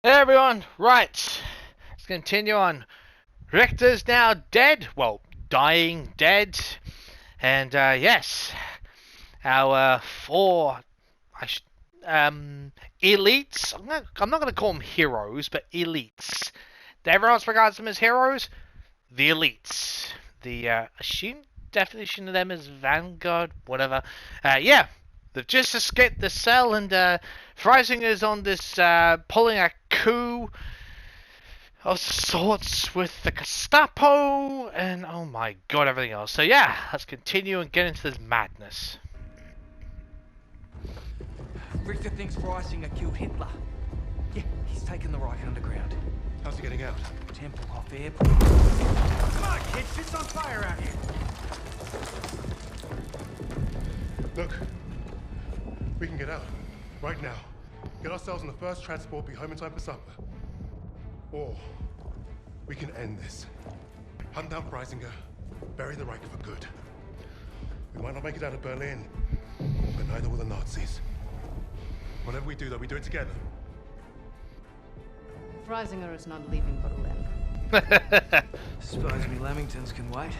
Hey everyone, right, let's continue on. Richter's now dead, well, dying dead, and yes, our four elites, I'm not going to call them heroes, but elites. Everyone else regards them as heroes, the elites. The assumed definition of them is Vanguard, whatever. Yeah, they've just escaped the cell, and Freisinger's on this pulling a coup of sorts with the Gestapo, and oh my god, everything else. So yeah, let's continue and get into this madness. Richter thinks Freisinger killed Hitler. Yeah, he's taken the Reich underground. How's he getting out? Tempelhof Airport. Come on, kid, shit's on fire out here. Look, we can get out right now. Get ourselves on the first transport, be home in time for supper. Or we can end this. Hunt down Freisinger, bury the Reich for good. We might not make it out of Berlin, but neither will the Nazis. Whatever we do, though, we do it together. Freisinger is not leaving Berlin. Suppose me Lamingtons can wait.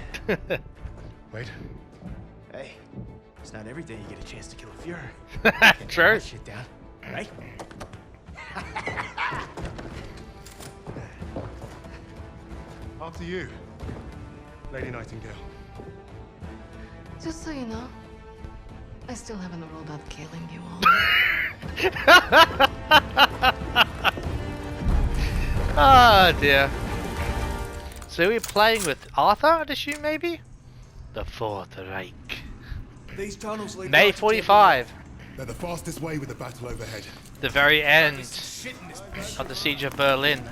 Wait. Hey, it's not every day you get a chance to kill a Fuhrer. True. That shit down, right? After you, Lady Nightingale. Just so you know, I still haven't ruled out killing you all. Oh dear. So we're playing with Arthur, I'd assume, maybe? The Fourth Reich. These tunnels lead May 45. They're the fastest way with the battle overhead. The very end of the Siege of Berlin.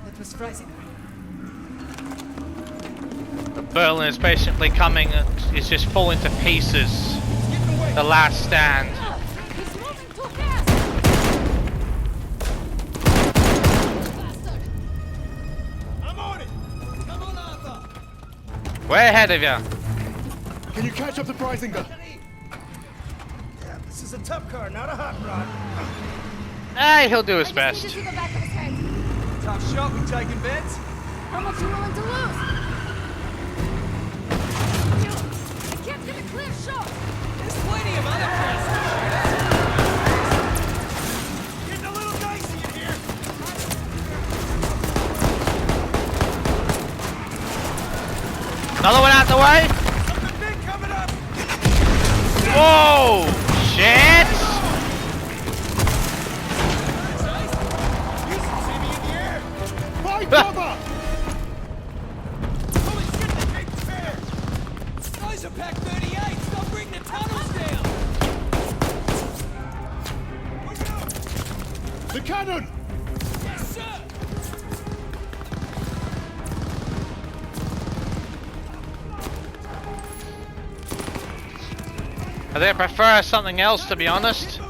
That was Freisinger. Berlin is basically coming, it's just falling to pieces. The last stand. He's moving too fast! I'm on it! Come on, Arthur! Way ahead of you. Can you catch up to Freisinger? Yeah, this is a tough car, not a hot rod. Hey, he'll do his I just best. need to see the back of his head. Tough shot, we taking bets? How much you willing to lose? I can't get a clear shot! There's plenty of other press. Getting a little dicey in here. Another one out the way. Something big coming up. Whoa! Shit! You should see me in the air. Fight cover! Holy shit, they came to fair. Those are Pack 38s. They'll bring the tunnels down. The cannon! Yes, sir. I think I prefer something else, to be honest.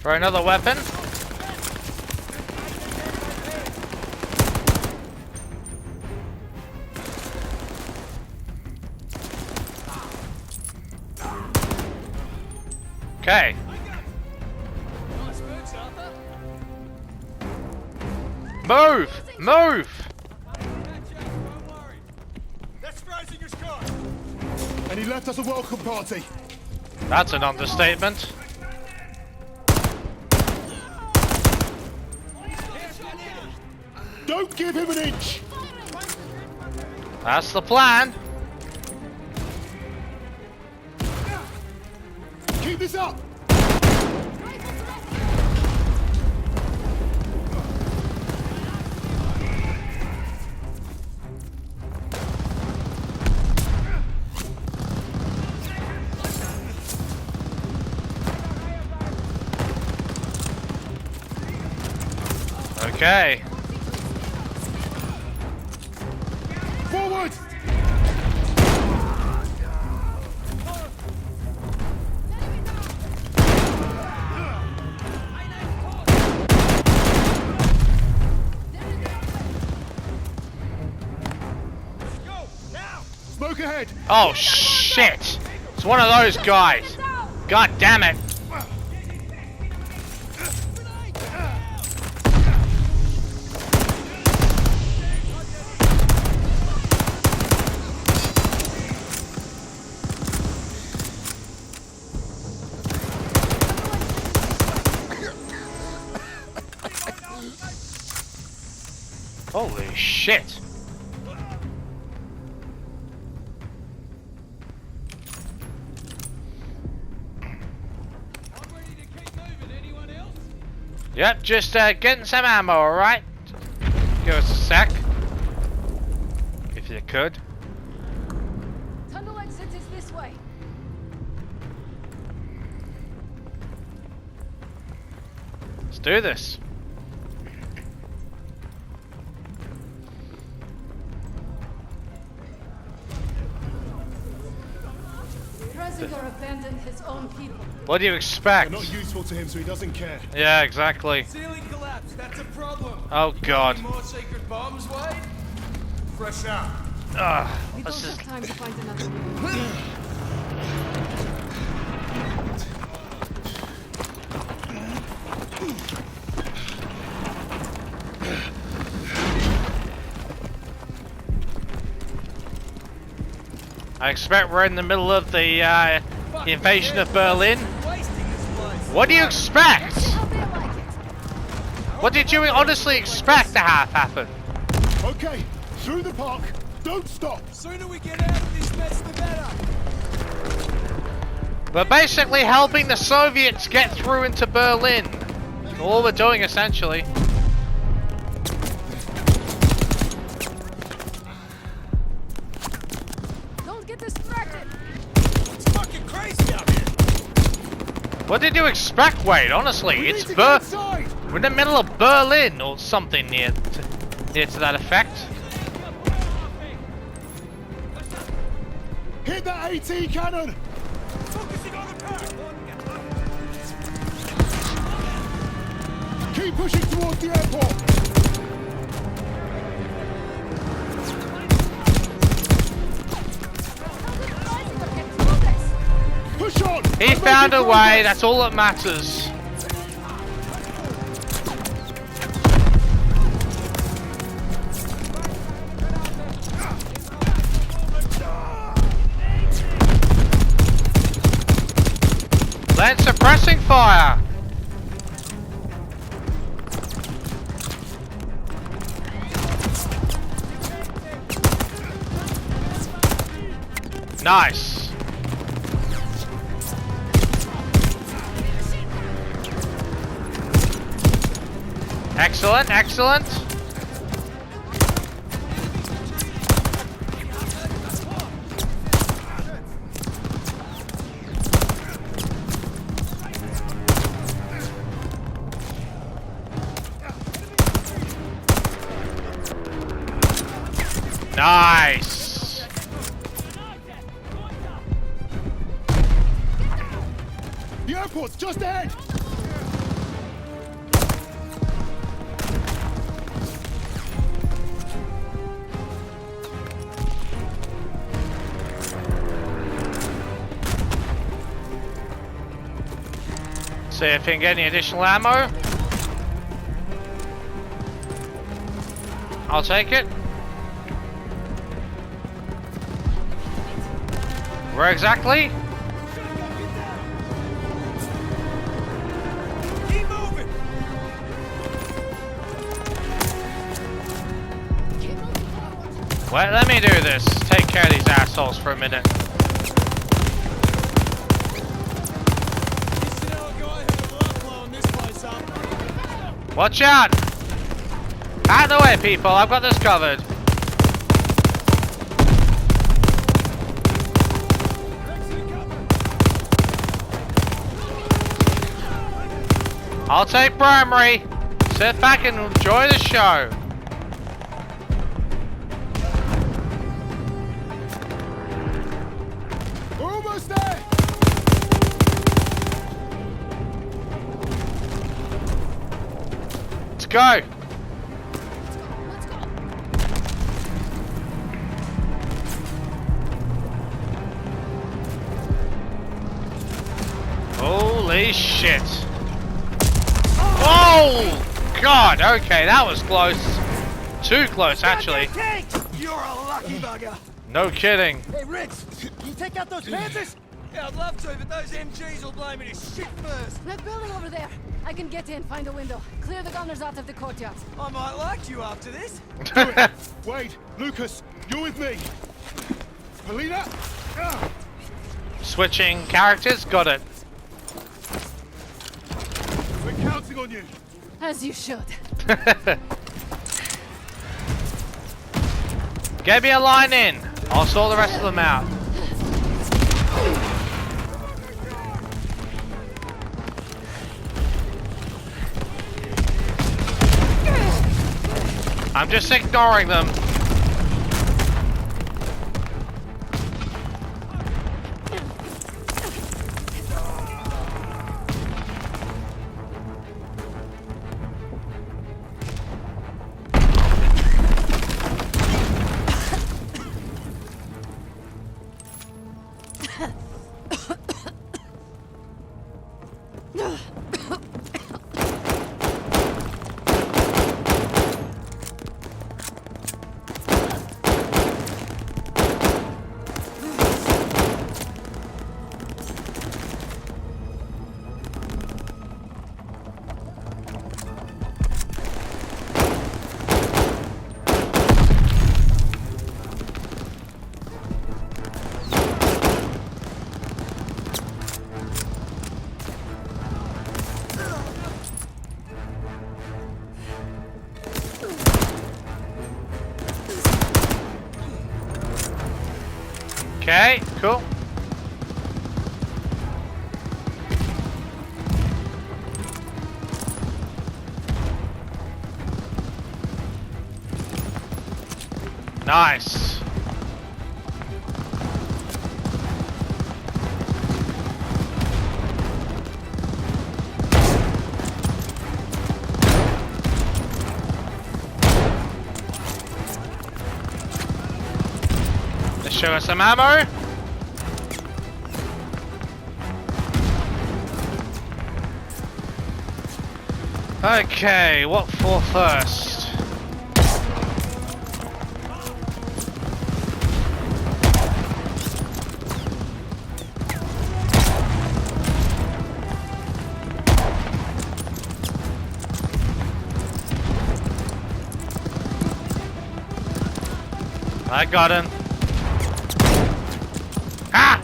For another weapon. Okay. Nice works, Arthur. Move! Move! Don't worry. That's Freisinger's car. And he left us a welcome party. That's an understatement. Don't give him an inch! That's the plan. Keep this up! Okay. Forward! Smoke ahead! Oh shit! It's one of those guys. God damn it! Holy shit! Yep, just getting some ammo, alright? Give us a sec. If you could. Tunnel exit is this way. Let's do this. Trezeguet abandoned his own people. What do you expect? We're not useful to him, so he doesn't care. Yeah, exactly. Ceiling collapsed. That's a problem. Oh god. More sacred bombs, Wade? Fresh out. Ugh. We don't This is... have time to find another room. I expect we're in the middle of the invasion of Berlin. Wasting this place. What do you expect? See how they like it. What did you honestly expect to have happen? Okay, through the park. Don't stop. Sooner we get out of this mess, the better. We're basically helping the Soviets get through into Berlin. All we're doing, essentially. Don't get distracted. It's fucking crazy out here. What did you expect, Wade? Honestly, We it's need to get inside. we're in the middle of Berlin or something near to that effect. Hit that AT cannon. Focusing on the pack. Keep pushing towards the airport. Trezeguet can do this. Push on. He I'm found making a way, progress. that's all that matters. Land suppressing fire! Nice! Excellent, excellent! Nice! The airport's just ahead. See if we can get any additional ammo. I'll take it. Where exactly? Keep moving. Wait, let me do this. Take care of these assholes for a minute. Used to know a guy who could love blowing this place up. Watch out! Out of the way, people. I've got this covered. I'll take primary. Sit back and enjoy the show. We're almost there! Let's go. Let's go. Holy shit. Oh God, okay, that was close. Too close, actually. You're a lucky bugger! No kidding. Hey, Riggs! Can you take out those Panthers? Yeah, I'd love to, but those MGs will blow me to shit first. That building over there. I can get in, find a window. Clear the gunners out of the courtyard. I might like you after this. Wade, Lucas, you're with me. Polina? Ah. Switching characters, got it. We're counting on you. As you should. Get me a line in. I'll sort the rest of them out. I'm just ignoring them. Okay, cool. Nice. Let's show us some ammo. Okay, what for first? I got him. Ah!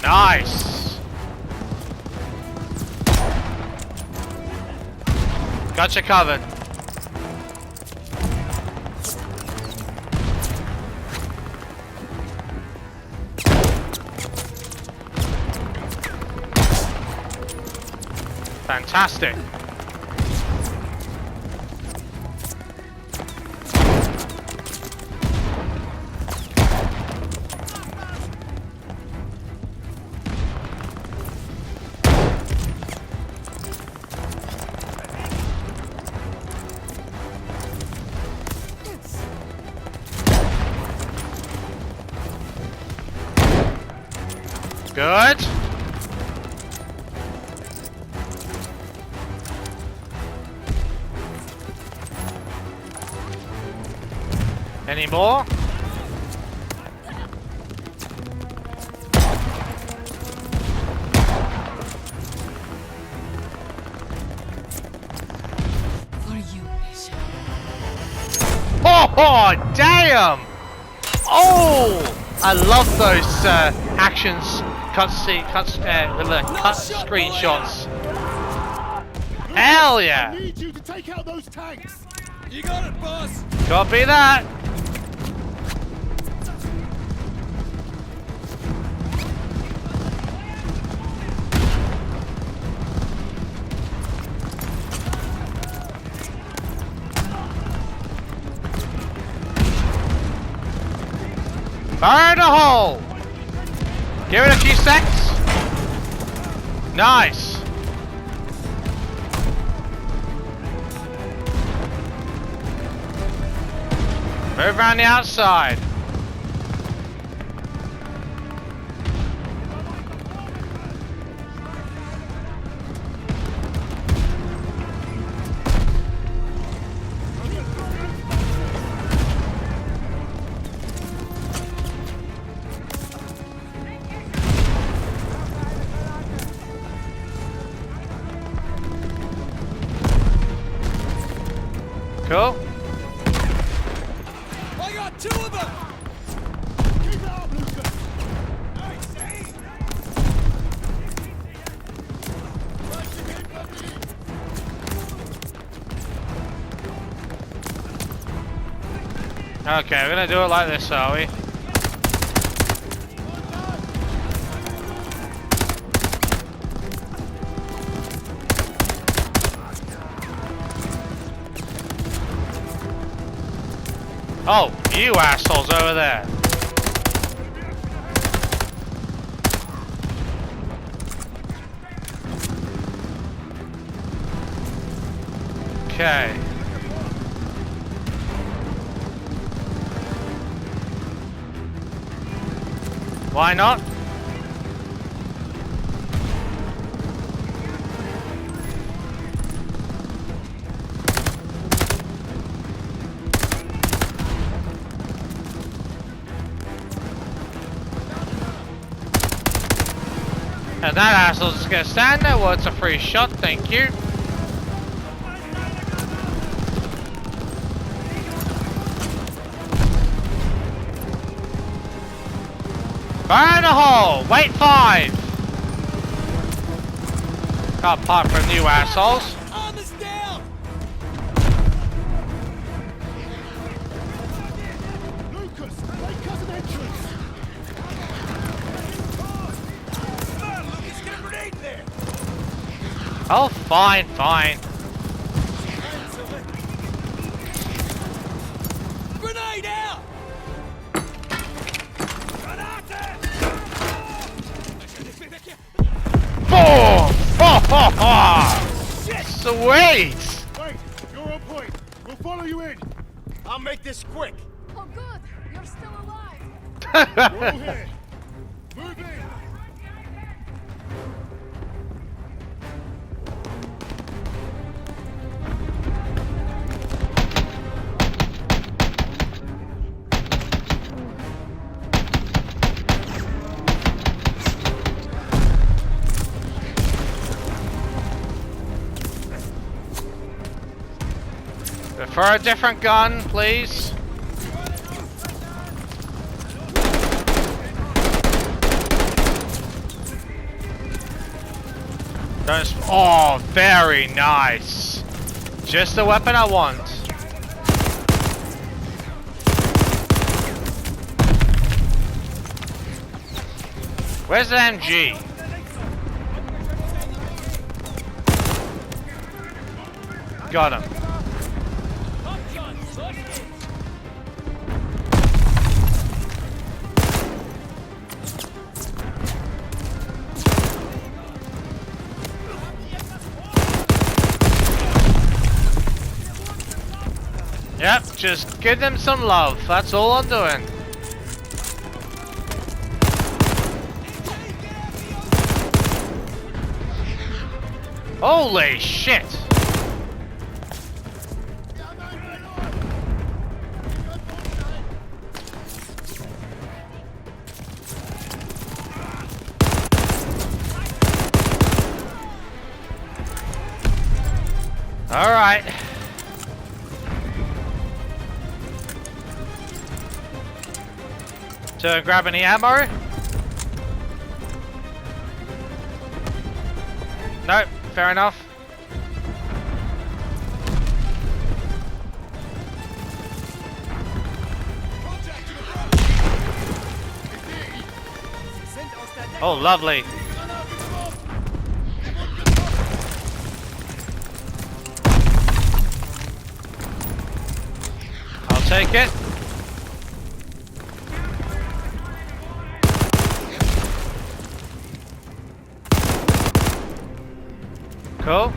Nice. Gotcha covered. Fantastic. Good. Any more? For you, Misha. Oh, damn! Oh, I love those actions, cut screenshots. Hell yeah! I need you to take out those tanks. You got it, boss! Copy that. Fire in the hole! Give it a few seconds. Nice. Move around the outside. Cool. I got 2 of them! Keep it up, Lucas! Okay, we're gonna do it like this, are we? Oh, you assholes over there. Okay. Why not? And that asshole's just gonna stand there. Well, it's a free shot, thank you. Fire in the hole! Wait 5! Got pot from you assholes. Armor's down! Lucas, make us an entrance! Lucas, get a grenade there! Oh, fine, fine. Grenade out! Boom! Ho ho ho! Sweet! Wait, you're on point. We'll follow you in. I'll make this quick. Oh, good. You're still alive. We're all here. Move in. For a different gun, please. Oh, very nice. Just the weapon I want. Where's the MG? Got him. Yep, just give them some love. That's all I'm doing. Holy shit! All right. To grab any ammo? Nope, fair enough. Oh, lovely. I'll take it. Cool.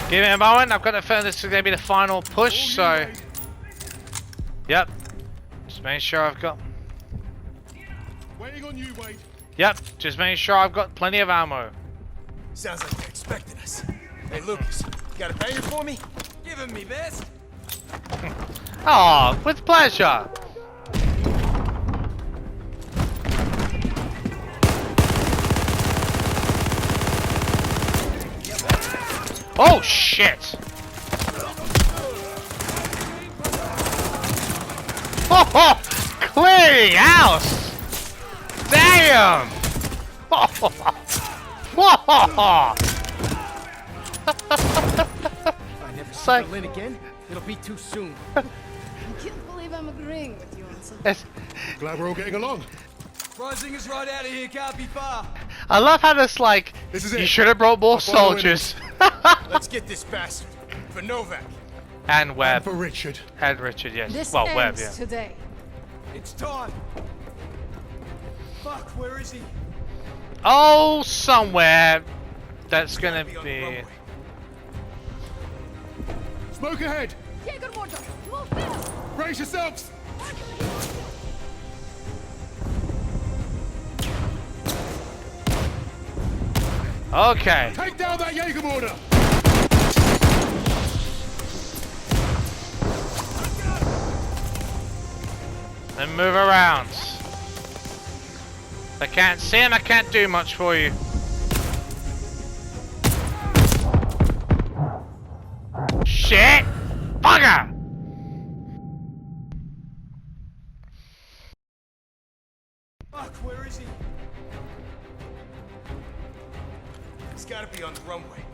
Give me a moment, I've got to feeling this is going to be the final push, so... Yep. Just making sure I've got... Waiting on you, Wade. Yep, just making sure I've got plenty of ammo. Sounds like they expected us. Hey, Lucas, got a banger for me? Give him me best. Oh, with pleasure. Oh shit! Oh, clear the house! Damn! Whoa! If I never see like- Berlin again, it'll be too soon. I can't believe I'm agreeing with you on something. It's- Glad we're all getting along. Rising is right out of here, can't be far. I love how this like. This is You it. should have brought more I'll follow soldiers. Let's get this bastard. For Novak. And Webb. For Richard. And Richard, yes. This Well, Webb, ends yeah. today. It's time. Fuck, where is he? Oh, somewhere. That's gonna Be on the be. runway. Smoke ahead. Jaeger mortar, move fast! Brace yourselves. Okay. Take down that Jaeger mortar. Then move around. If I can't see him, I can't do much for you. Shit! Bugger! Fuck, where is he? He's gotta be on the runway.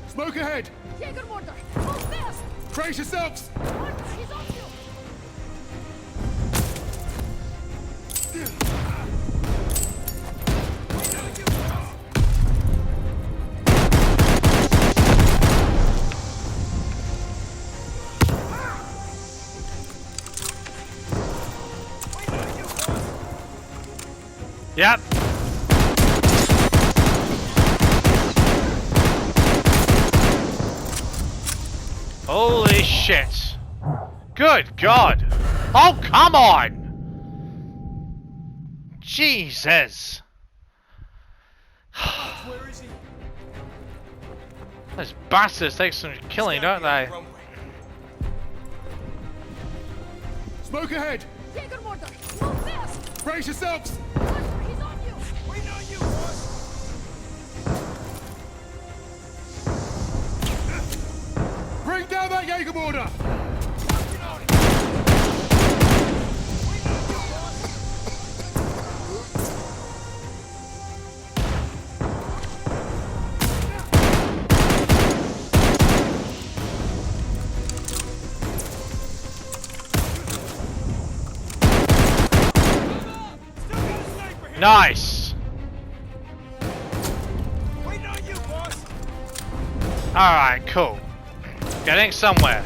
Smoke ahead. Jaeger mortar, move fast! Brace yourselves. Mortar, he's on you! Yep. Holy shit. Good God. Oh, come on. Jesus. Where is he? Those bastards take some killing, don't they? Smoke ahead. Jaeger mortar, move fast! Brace yourselves. Mortar, he's on you! Waiting on you, boss. Bring down that Jaeger mortar. Working on it. Waiting on you, boss. Still got a sniper here. Nice. Waiting on you, boss. Alright, cool. Getting somewhere.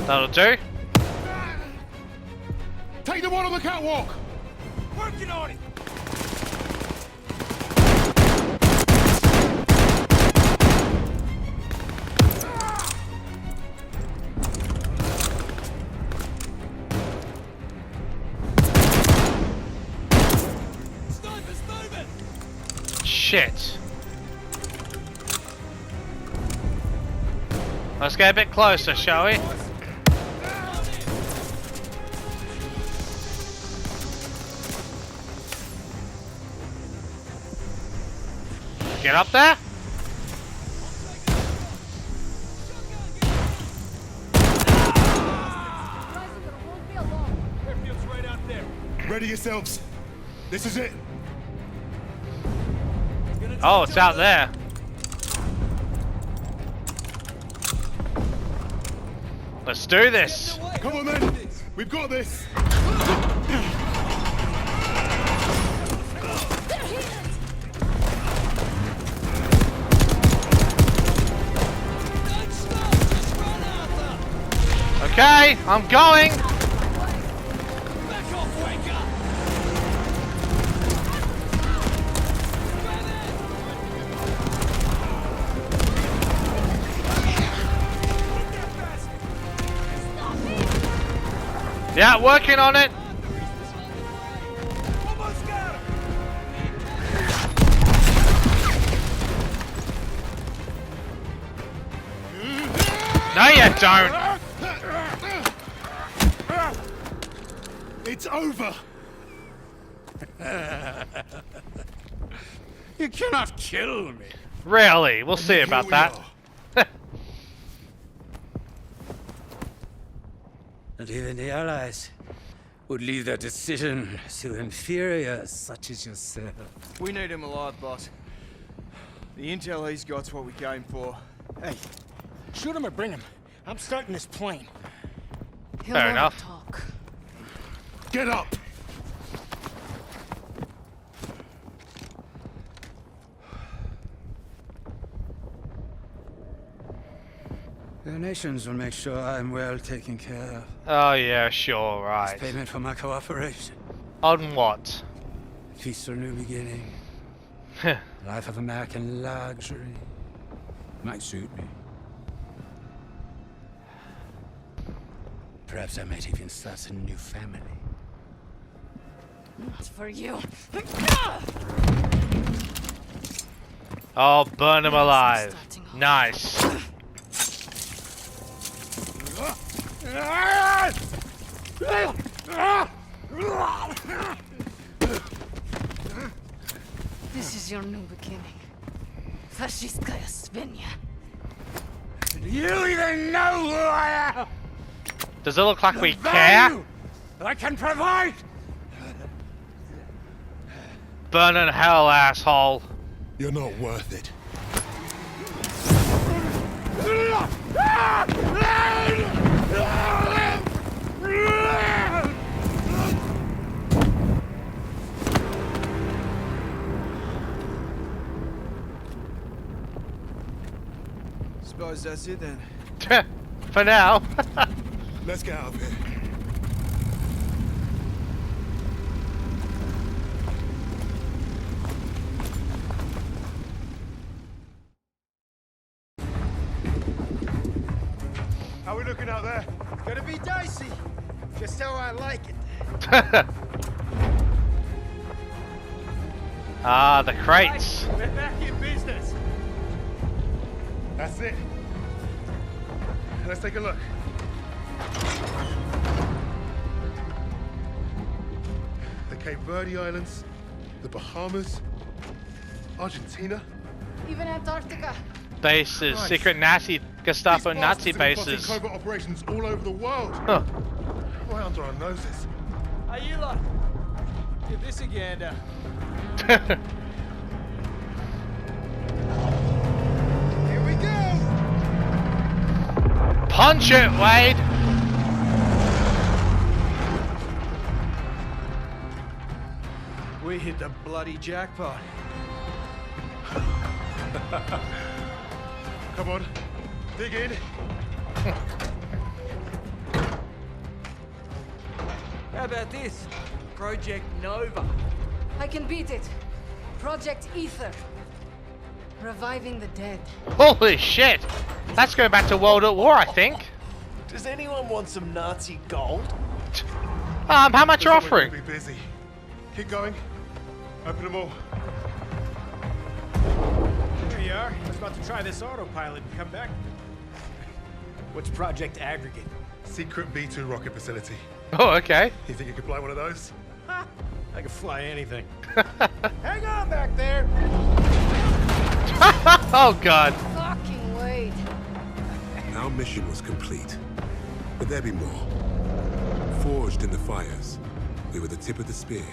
That'll do. Take the one on the catwalk. Working on it. Sniper's moving. Shit. Let's get a bit closer, shall we? Get up there. Rising won't be alone. Airfield's right out there. Ready yourselves. This is it. It's gonna Oh, it's out there. Let's do this. Come on, then. We've got this. Don't stop! Just run, Arthur! Okay, I'm going. Back off, wanker! Yeah, working on it. Almost got him! No, you don't. It's over. You cannot kill me. Really? We'll see Here about we that. are. And even the Allies would leave their decision to inferiors such as yourself. We need him alive, boss. The intel he's got's what we came for. Hey, shoot him or bring him. I'm starting this plane. He'll Fair never enough. talk. Get up. The nations will make sure I'm well taken care of. Oh yeah, sure, As right. payment for my cooperation. On what? Feast for a new beginning. Life of American luxury. Might suit me. Perhaps I might even start a new family. Not for you. Oh, burn him alive. Starting off. Nice. This is your new beginning. Fascistkaya Svinya. Do you even know who I am? Does it look like we The care? value that I can provide. Burn in hell, asshole. You're not worth it. Suppose that's it then. For now. Let's get out of here. How are we looking out there? Gonna be dicey. Just how I like it. Ah, the crates. We're back in business. That's it. Let's take a look. The Cape Verde Islands, the Bahamas, Argentina. Even Antarctica. Bases, Nice. secret Nazi, Gestapo These Nazi bastards have been bases. plotting covert operations all over the world. Huh. Right under our noses. Hey, you lot. Give this a gander. Here we go. Punch it, Wade. We hit the bloody jackpot. Come on, dig in. How about this? Project Nova. I can beat it. Project Ether. Reviving the dead. Holy shit. That's going back to World at War, I think. Does anyone want some Nazi gold? How much are Listen, we're offering? gonna be busy. Keep going. Open them all. Here you are. I was about to try this autopilot and come back. What's Project Aggregate? Secret B2 rocket facility. Oh, okay. You think you could fly one of those? Ha! I can fly anything. Hang on back there! Oh, God. Fucking Wade. Our mission was complete, but there be more. Forged in the fires, we were the tip of the spear.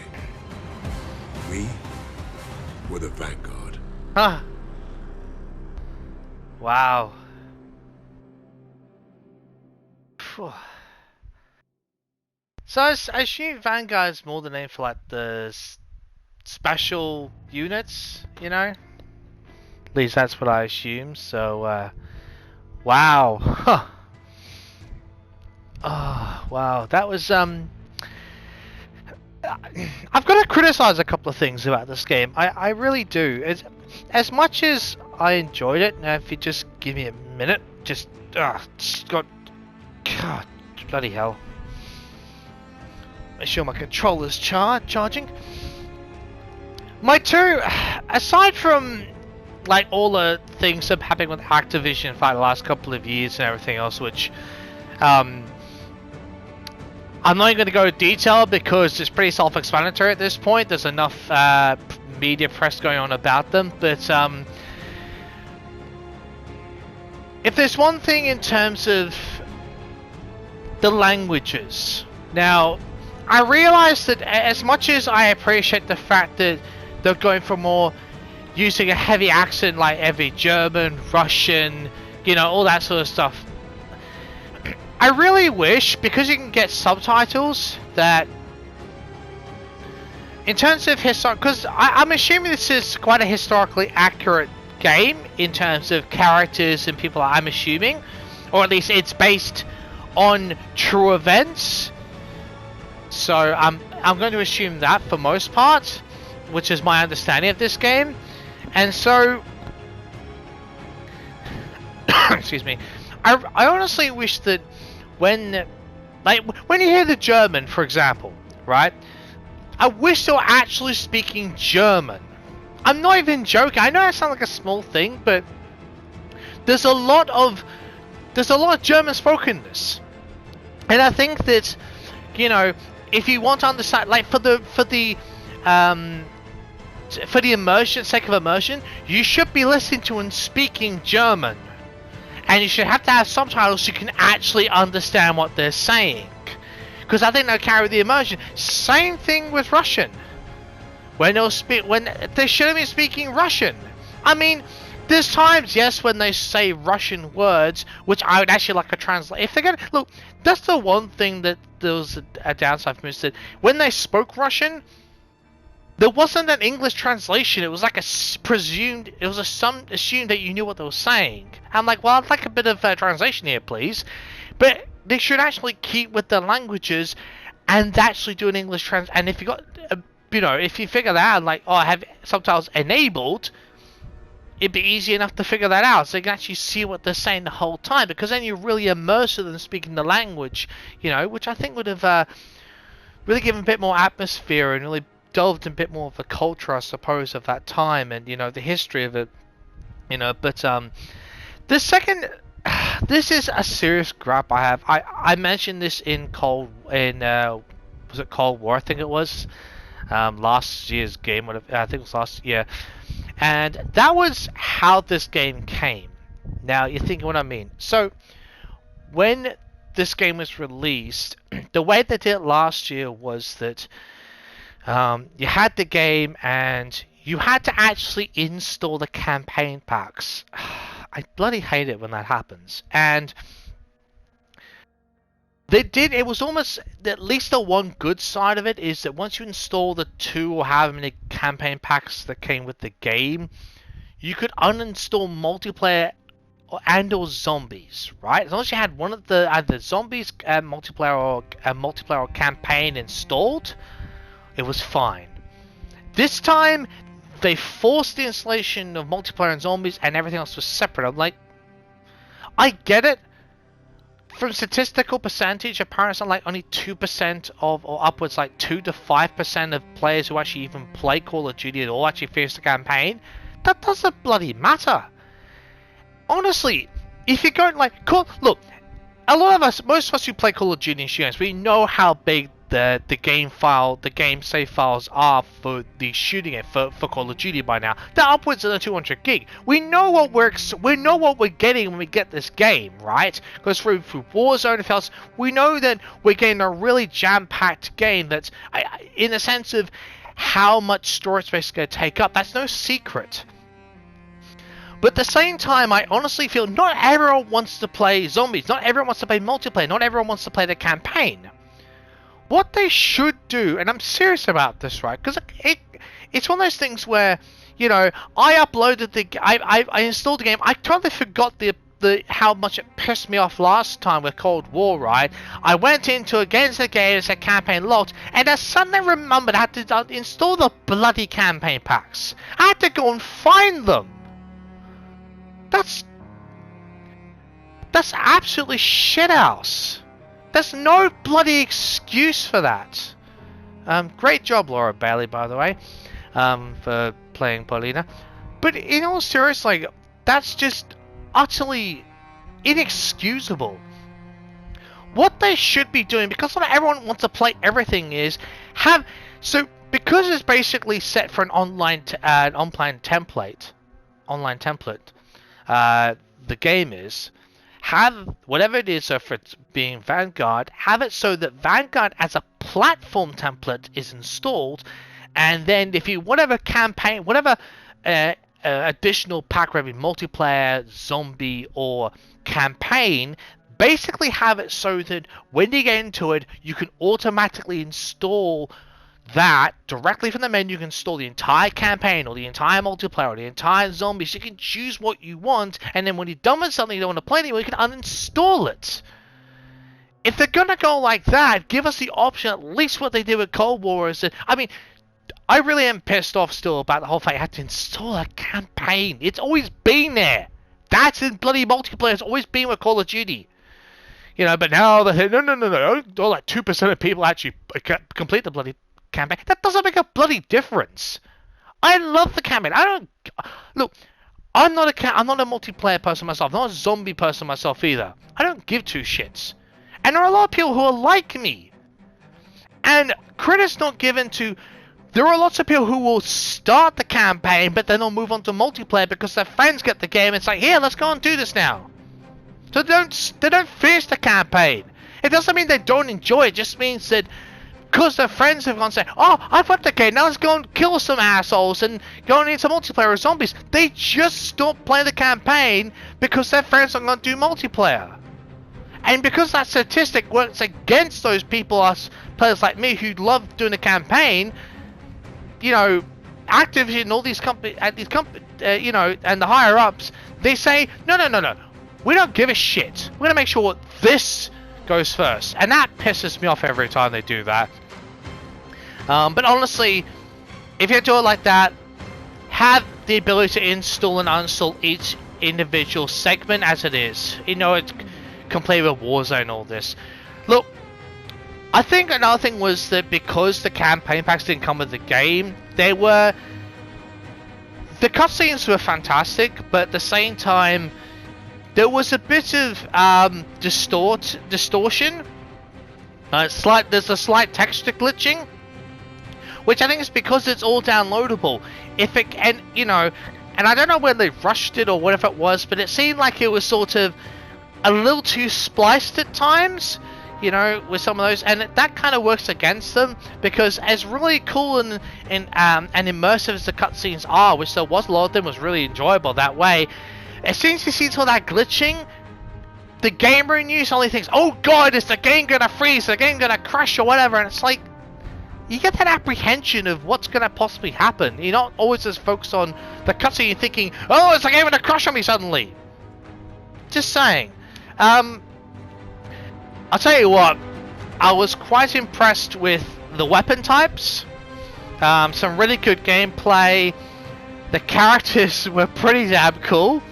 We were the Vanguard. Huh. Wow. Phew. So I assume Vanguard's more the name for like the special units, you know? At least that's what I assume. So, wow. Huh. Oh, wow. That was I've got to criticize a couple of things about this game. I really do. As much as I enjoyed it, now if you just give me a minute, just God, bloody hell. Make sure my controller's charging. My two, aside from like all the things that have happened with Activision for the last couple of years and everything else, which I'm not going to go into detail because it's pretty self-explanatory at this point. There's enough media press going on about them, but if there's one thing in terms of the languages, now I realize that as much as I appreciate the fact that they're going for more using a heavy accent like every German, Russian, you know, all that sort of stuff, I really wish, because you can get subtitles, that in terms of because I'm assuming this is quite a historically accurate game in terms of characters and people, I'm assuming, or at least it's based on true events. So I'm going to assume that for most part, which is my understanding of this game. And so excuse me, I honestly wish that when you hear the German, for example, right, I wish they were actually speaking German. I'm not even joking. I know that sounds like a small thing, but there's a lot of German spokenness, and I think that, you know, if you want to understand, like for the immersion, sake of immersion, you should be listening to and speaking German, and you should have to have subtitles so you can actually understand what they're saying, because I think they'll carry the immersion. Same thing with Russian. When they should have been speaking Russian. I mean, there's times, yes, when they say Russian words, which I would actually like to translate. If they're gonna look, that's the one thing that there was a downside for me, is that when they spoke Russian, there wasn't an English translation. It was like assumed that you knew what they were saying. I'm like, well, I'd like a bit of translation here, please. But they should actually keep with the languages and actually do an English and if you got, if you figure that out, like, oh, I have subtitles enabled, it'd be easy enough to figure that out, so you can actually see what they're saying the whole time, because then you're really immersed in them speaking the language, which I think would have really given a bit more atmosphere and really delved in a bit more of the culture, I suppose, of that time and, the history of it, but the second, this is a serious gripe I have. I mentioned this in was it Cold War? I think it was last year's game. I think it was last year, and that was how this game came. Now you're thinking what I mean. So when this game was released, the way they did it last year was that you had the game and you had to actually install the campaign packs. I bloody hate it when that happens. And they did, it was almost, at least the one good side of it is that once you install the 2 or however many campaign packs that came with the game, you could uninstall multiplayer and/or zombies, right? As long as you had one of the either zombies multiplayer or campaign installed, it was fine. This time, they forced the installation of multiplayer and zombies, and everything else was separate. I'm like, I get it. From statistical percentage, apparently like only 2% or upwards like 2 to 5% of players who actually even play Call of Duty at all actually finish the campaign. That doesn't bloody matter. Honestly, if you're going like, look, a lot of us, most of us who play Call of Duty insurance, we know how big the game save files are for the shooting it for Call of Duty by now. They're upwards of the 200 gig. We know what we're getting when we get this game, right? Because through Warzone and else, we know that we're getting a really jam-packed game that's, in the sense of how much storage space it's going to take up. That's no secret. But at the same time, I honestly feel not everyone wants to play zombies, not everyone wants to play multiplayer, not everyone wants to play the campaign. What they should do, and I'm serious about this, right? Because it's one of those things where, you know, I uploaded I installed the game. I totally forgot how much it pissed me off last time with Cold War, right? I went into against the game and said campaign locked, and I suddenly remembered I had to install the bloody campaign packs. I had to go and find them. That's absolutely shithouse. There's no bloody excuse for that. Great job, Laura Bailey, by the way, for playing Polina. But in all seriousness, like, that's just utterly inexcusable. What they should be doing, because not everyone wants to play everything, is because it's basically set for an online template. The game is. Have whatever it is, so for it being Vanguard, have it so that Vanguard as a platform template is installed, and then if you whatever additional pack, whether multiplayer, zombie, or campaign, basically have it so that when you get into it, you can automatically install that directly from the menu. You can install the entire campaign, or the entire multiplayer, or the entire zombies. You can choose what you want, and then when you're done with something you don't want to play anymore, you can uninstall it. If they're gonna go like that, give us the option, at least what they did with Cold War. Is that, I mean, I really am pissed off still about the whole fact I had to install a campaign. It's always been there. That's in bloody multiplayer. It's always been with Call of Duty. You know, but now they're no. All like 2% of people actually complete the bloody campaign. That doesn't make a bloody difference. I love the campaign. I'm not a multiplayer person myself. I'm not a zombie person myself either. I don't give two shits. And there are a lot of people who are like me. And credit's not given to. There are lots of people who will start the campaign, but then they'll move on to multiplayer because their friends get the game. It's like, here, let's go and do this now. So they don't finish the campaign. It doesn't mean they don't enjoy it. It just means that because their friends have gone and say, oh, I've got the game, now let's go and kill some assholes and go and into multiplayer with zombies. They just stop playing the campaign because their friends are going to do multiplayer. And because that statistic works against those people, us players like me who love doing the campaign, you know, Activision and all these companies, you know, and the higher ups, they say, no, we don't give a shit. We're gonna make sure this goes first, and that pisses me off every time they do that. But honestly, if you do it like that, have the ability to install and uninstall each individual segment as it is. You know, it's complete with Warzone, all this. Look, I think another thing was that because the campaign packs didn't come with the game, the cutscenes were fantastic, but at the same time, there was a bit of distortion. There's a slight texture glitching, which I think is because it's all downloadable. And I don't know whether they rushed it or whatever it was, but it seemed like it was sort of a little too spliced at times, you know, with some of those, and that kind of works against them, because as really cool and immersive as the cutscenes are, which there was a lot of them, was really enjoyable that way. As soon as you see all that glitching, the gamer in you suddenly thinks, oh god, is the game gonna freeze, is the game gonna crash or whatever, and it's like, you get that apprehension of what's gonna possibly happen. You're not always as focused on the cutscene, you're thinking, oh, is the game gonna crash on me suddenly? Just saying. I'll tell you what, I was quite impressed with the weapon types. Some really good gameplay. The characters were pretty damn cool.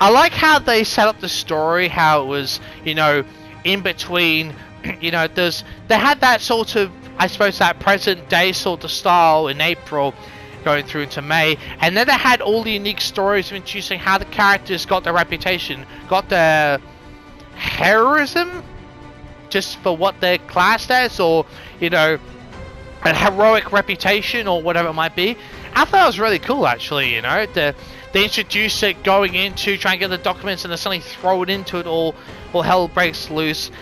I like how they set up the story, how it was, you know, in between, you know, they had that sort of, I suppose, that present day sort of style in April going through into May, and then they had all the unique stories of introducing how the characters got their reputation, got their heroism, just for what they're classed as, or, you know, a heroic reputation or whatever it might be. I thought it was really cool, actually, you know. They introduce it going into trying to get the documents and then suddenly throw it into it all hell breaks loose.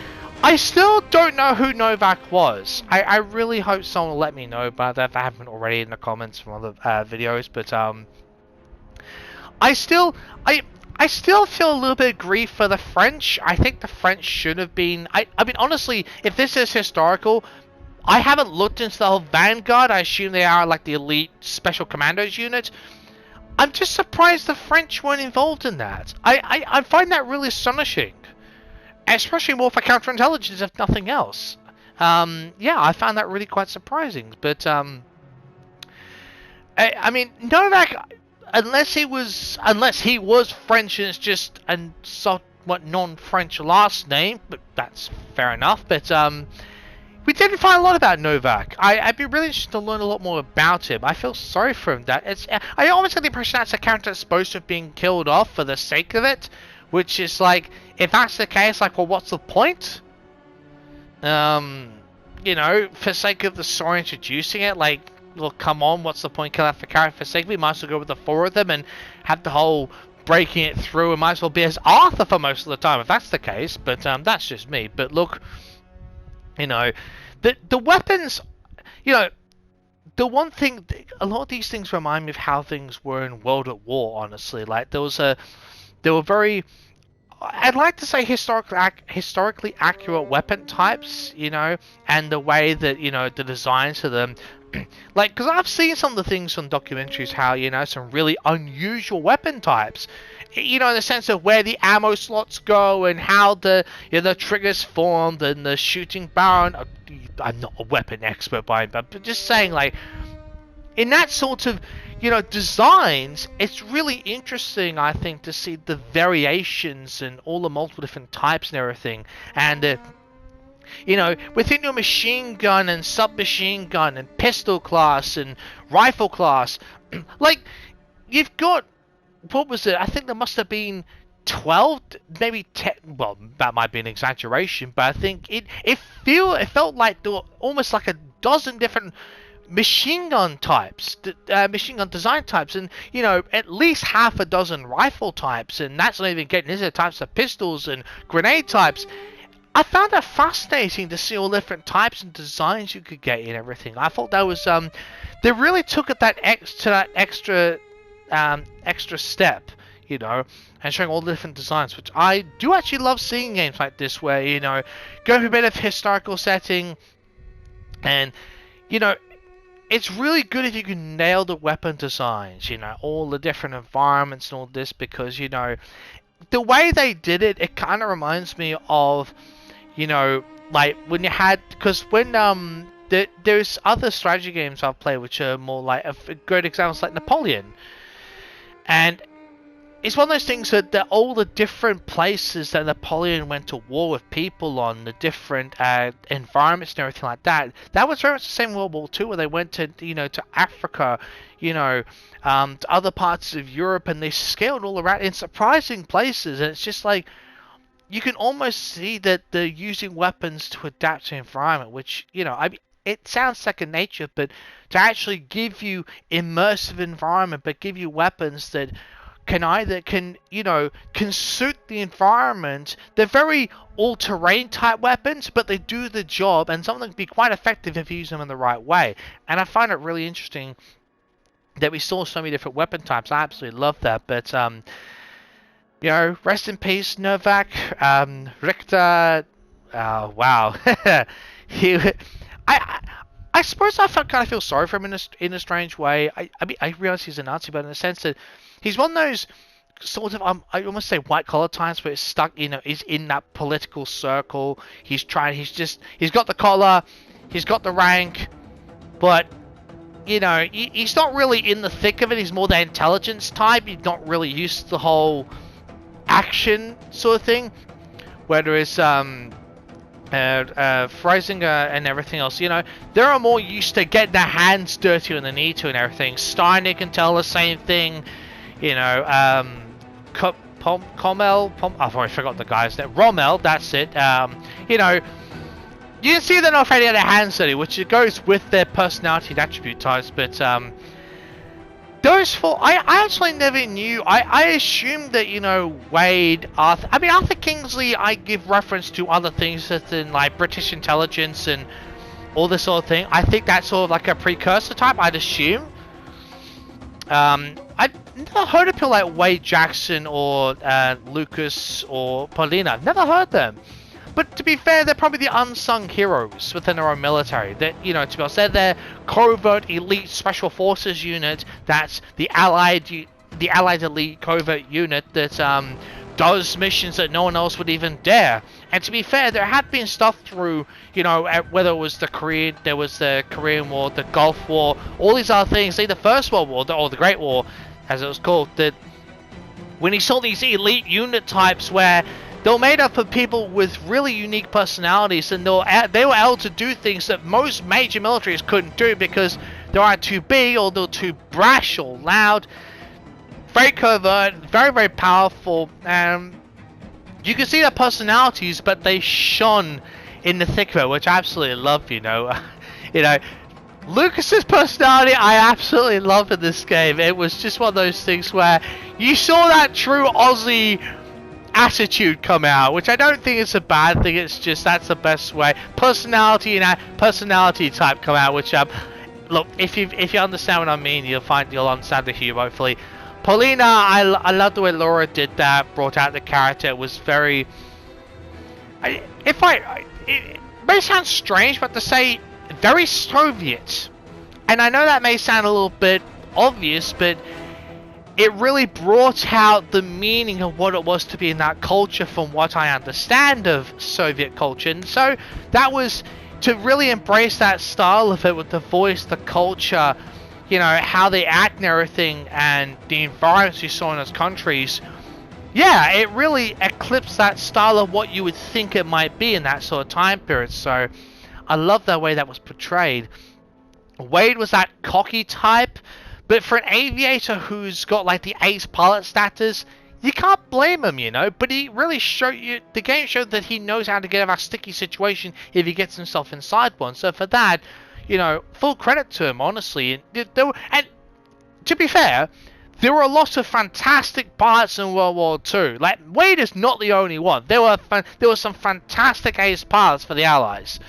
I still don't know who Novak was. I really hope someone will let me know about that if I haven't already in the comments from other videos, but I still feel a little bit of grief for the French. I think the French should have been. I mean, honestly, if this is historical, I haven't looked into the whole Vanguard. I assume they are like the elite special commandos unit. I'm just surprised the French weren't involved in that. I find that really astonishing, especially more for counterintelligence, if nothing else. Yeah, I found that really quite surprising. But I mean, Novak, unless he was French and it's just a somewhat non-French last name, but that's fair enough. But we didn't find a lot about Novak. I'd be really interested to learn a lot more about him. I feel sorry for him. I almost get the impression that's a character that's supposed to have been killed off for the sake of it, which is like, if that's the case, like, well, what's the point? You know, for sake of the story introducing it, like, well, come on, what's the point killing off the character for sake of it? We might as well go with the four of them and have the whole breaking it through, and might as well be as Arthur for most of the time, if that's the case. But that's just me. But look, you know, the weapons, you know, the one thing, a lot of these things remind me of how things were in World at War, honestly. Like, there were very, I'd like to say historically accurate weapon types, you know, and the way that, you know, the designs of them, like, because I've seen some of the things from documentaries, how, you know, some really unusual weapon types, you know, in the sense of where the ammo slots go and how the, you know, the triggers formed and the shooting barrel. I'm not a weapon expert but just saying, like, in that sort of, you know, designs, it's really interesting, I think, to see the variations and all the multiple different types and everything. And you know, within your machine gun and submachine gun and pistol class and rifle class, like, you've got, what was it? I think there must have been 12, maybe 10. Well, that might be an exaggeration, but I think it felt like there were almost like a dozen different machine gun types, machine gun design types, and, you know, at least half a dozen rifle types, and that's not even getting into the types of pistols and grenade types. I found that fascinating to see all the different types and designs you could get and everything. I thought that was they really took it that extra step, you know, and showing all the different designs, which I do actually love seeing games like this, where, you know, go for a bit of historical setting, and, you know, it's really good if you can nail the weapon designs, you know, all the different environments and all this, because, you know, the way they did it, it kind of reminds me of, you know, like when you had, because when there's other strategy games I've played which are more like a good examples, like Napoleon, and it's one of those things that all the different places that Napoleon went to war with people on, the different environments and everything like that, that was very much the same in World War II, where they went to, you know, to Africa, you know, to other parts of Europe, and they scaled all around in surprising places, and it's just like, you can almost see that they're using weapons to adapt to environment, which, you know, I mean, it sounds second nature, but to actually give you immersive environment, but give you weapons that can you know, can suit the environment. They're very all-terrain type weapons, but they do the job, and some of them can be quite effective if you use them in the right way. And I find it really interesting that we saw so many different weapon types. I absolutely love that. But you know, rest in peace, Novak. Richter. Wow. I suppose I kind of feel sorry for him in a strange way. I mean, I realize he's a Nazi, but in the sense that he's one of those sort of, I almost say white collar types, but it's stuck, you know, he's in that political circle. He's got the collar, he's got the rank, but, you know, he's not really in the thick of it. He's more the intelligence type. He's not really used to the whole action sort of thing. Whereas Freisinger and everything else, you know, they're more used to getting their hands dirty when they need to and everything. Steiner can tell the same thing, you know. I've already forgot the guy's name. Rommel, that's it. You know, you can see they're not afraid to get their hands dirty, which goes with their personality and attribute types. But those four, I actually never knew. I assumed that, you know, Wade, Arthur. I mean, Arthur Kingsley, I give reference to other things than like British intelligence and all this sort of thing. I think that's sort of like a precursor type, I'd assume. I've never heard of people like Wade Jackson or Lucas or Polina. I've never heard them. But to be fair, they're probably the unsung heroes within their own military. That, you know, to be honest, they're their covert elite special forces unit. That's the allied elite covert unit that does missions that no one else would even dare. And to be fair, there had been stuff through, you know, whether it was the Korean War, the Gulf War, all these other things, say the First World War, or the Great War, as it was called, that when he saw these elite unit types where they were made up of people with really unique personalities, and they were able to do things that most major militaries couldn't do because they were too big, or they were too brash or loud. Very covert, very, very powerful, and you can see their personalities, but they shone in the thick of it, which I absolutely love, you know. You know, Lucas's personality I absolutely loved in this game. It was just one of those things where you saw that true Aussie attitude come out, which I don't think is a bad thing. It's just that's the best way. Personality and personality type come out, which look, if you understand what I mean, you'll understand the humor, hopefully. Polina, I love the way Laura did that, brought out the character. It was very... it may sound strange, but to say very Soviet. And I know that may sound a little bit obvious, but it really brought out the meaning of what it was to be in that culture from what I understand of Soviet culture. And so that was to really embrace that style of it with the voice, the culture, you know, how they act and everything, and the environments you saw in those countries. Yeah, it really eclipsed that style of what you would think it might be in that sort of time period. So I love the way that was portrayed. Wade was that cocky type, but for an aviator who's got like the ace pilot status, you can't blame him, you know. But he really showed you, the game showed that he knows how to get out of a sticky situation if he gets himself inside one. So for that, you know, full credit to him, honestly. And to be fair, there were a lot of fantastic pilots in World War II. Like, Wade is not the only one. There were some fantastic ace pilots for the Allies,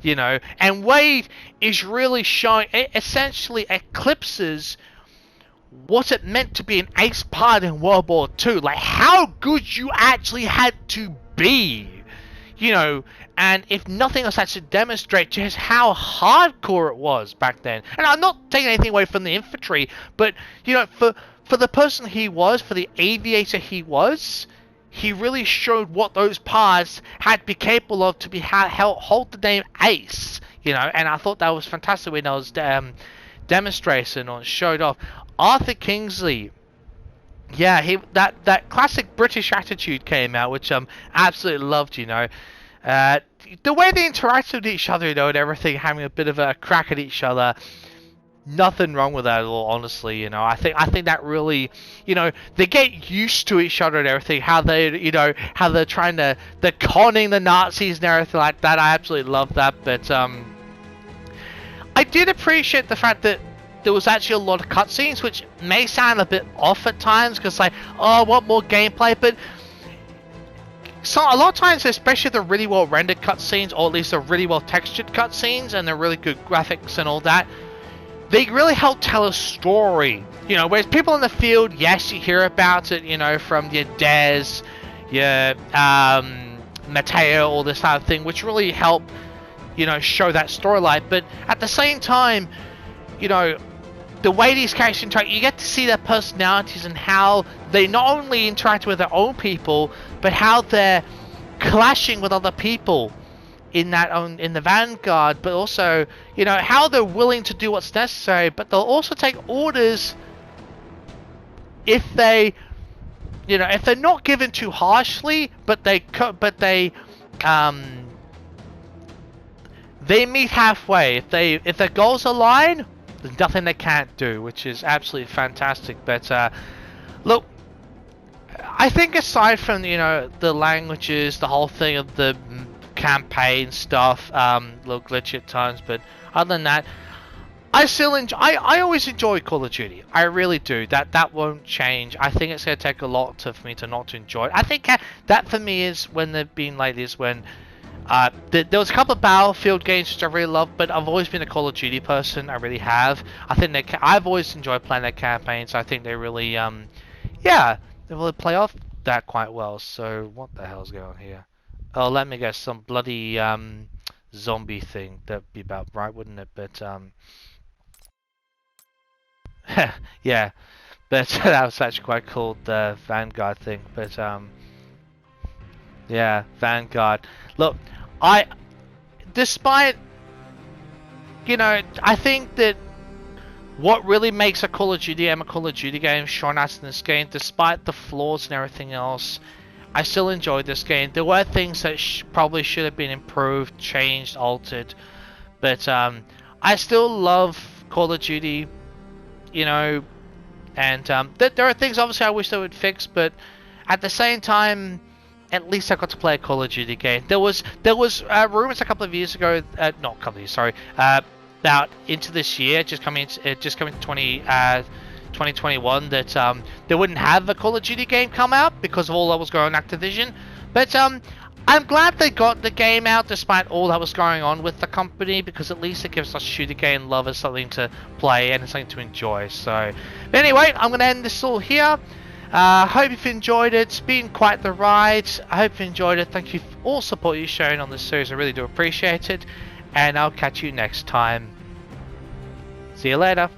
you know. And Wade is really showing, it essentially eclipses what it meant to be an ace pilot in World War II. Like, how good you actually had to be, you know. And if nothing else, that should demonstrate just how hardcore it was back then. And I'm not taking anything away from the infantry, but, you know, for the person he was, for the aviator he was, he really showed what those pilots had to be capable of to hold the name ace, you know. And I thought that was fantastic when I was demonstrating or showed off. Arthur Kingsley, yeah, that classic British attitude came out, which I absolutely loved, you know. The way they interacted with each other, you know, and everything, having a bit of a crack at each other, nothing wrong with that at all, honestly, you know. I think that really, you know, they get used to each other and everything, how they, you know, how they're conning the Nazis and everything like that. I absolutely love that. But I did appreciate the fact that there was actually a lot of cutscenes, which may sound a bit off at times, because like, oh, I want more gameplay, but so a lot of times, especially the really well rendered cutscenes, or at least the really well textured cutscenes, and the really good graphics and all that, they really help tell a story. You know, whereas people in the field, yes, you hear about it, you know, from your Des, your Mateo, all this type of thing, which really help, you know, show that storyline. But at the same time, you know, the way these characters interact, you get to see their personalities and how they not only interact with their own people, but how they're clashing with other people in the Vanguard, but also, you know, how they're willing to do what's necessary, but they'll also take orders if they, you know, if they're not given too harshly, but they meet halfway. If their goals align, there's nothing they can't do, which is absolutely fantastic. But look, I think aside from, you know, the languages, the whole thing of the campaign stuff, a little glitchy at times, but other than that, I still enjoy. I always enjoy Call of Duty. I really do. That won't change. I think it's going to take a lot for me to not enjoy it. I think that for me is when they've been like this, when There was a couple of Battlefield games which I really love, but I've always been a Call of Duty person. I really have. I think I've always enjoyed playing their campaigns. I think they really, yeah, they really play off that quite well. So what the hell's going on here? Oh, let me guess, some bloody zombie thing. That'd be about right, wouldn't it? But yeah, but that was actually quite cool, the Vanguard thing. But yeah, Vanguard. Look, despite, you know, I think that what really makes a Call of Duty and a Call of Duty game shone out in this game, despite the flaws and everything else, I still enjoyed this game. There were things that probably should have been improved, changed, altered, but I still love Call of Duty, you know, and there are things obviously I wish they would fix, but at the same time, at least I got to play a Call of Duty game. There was rumors a couple of years ago, not a couple of years, sorry, about into this year, just coming to 2021, that they wouldn't have a Call of Duty game come out because of all that was going on Activision. But I'm glad they got the game out despite all that was going on with the company, because at least it gives us shooter game lovers something to play and something to enjoy. So anyway, I'm going to end this all here. Hope you've enjoyed it. It's been quite the ride. I hope you enjoyed it. Thank you for all support you've shown on this series. I really do appreciate it. And I'll catch you next time. See you later.